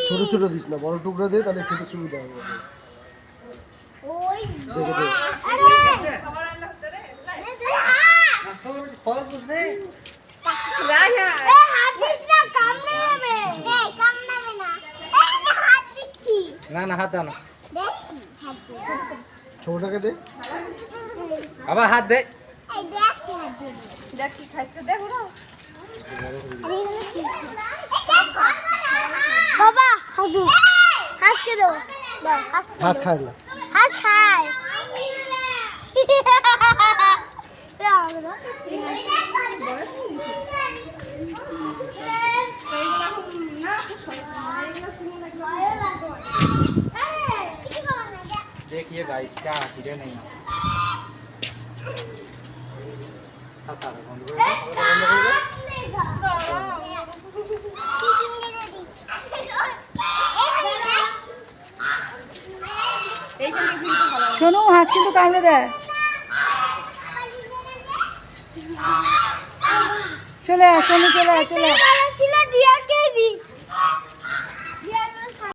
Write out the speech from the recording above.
ছোট ছোট দিস না, বড় টুকরা দে, তাহলে খেতে সুবিধা হবে। না না হাত দাও না, ছোটটাকে দে। আবার হাত দে। দেখ কি খাইছে, দেখ ওরা বাবা হাজু হাসকে দাও, দাও ঘাস খায় না। হাস খায় देखिए गाइस क्या हीरे नहीं है। শোনো হাঁস কিন্তু কামড়ে দেয়। চলে আয়, শোনো চলে আয়, চলে আয়। ছিল দিয়াকে দি